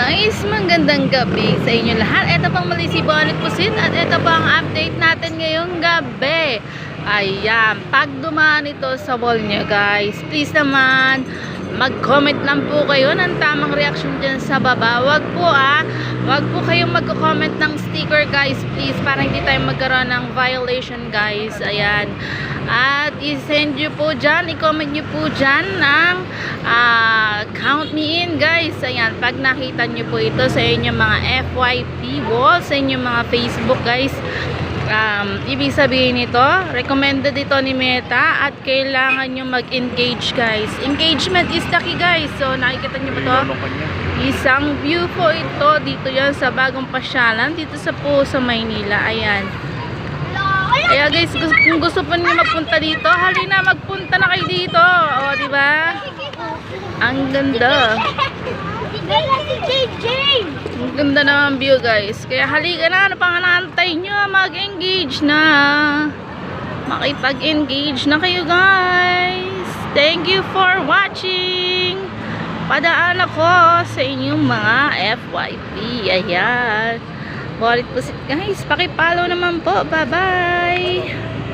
guys, magandang gabi sa inyo lahat. Ito pang mali si Bonnet Pusit at ito pa ang update natin ngayong gabi. Ayan, pag dumaan ito sa wall nyo guys, please naman mag-comment lang po kayo ng tamang reaction dyan sa baba. Wag po kayong mag-comment ng sticker guys, please, para hindi tayo magkaroon ng violation guys. Ayan, at i-send nyo po dyan, i-comment nyo po dyan ng count me in guys. Ayan, pag nakita nyo po ito sa inyong mga FYP wall, sa inyong mga Facebook guys, ibig sabihin nito, recommended ito ni Meta at kailangan nyo mag-engage guys. Engagement is the key guys. So nakikita nyo ba to? Isang view po ito dito yan sa bagong pasyalan dito sa Maynila. Ayan. Kaya guys, kung gusto po niyo magpunta dito, halina, magpunta na kayo dito. O, di ba? Ang ganda. Ang ganda ng view guys. Kaya halika na, ano pang naantay nyo? Mag-engage na. Makipag-engage na kayo guys. Thank you for watching. Padaan ako sa inyong mga FYP. Ayan. Bonnet Pusit guys, paki-follow naman po. Bye-bye.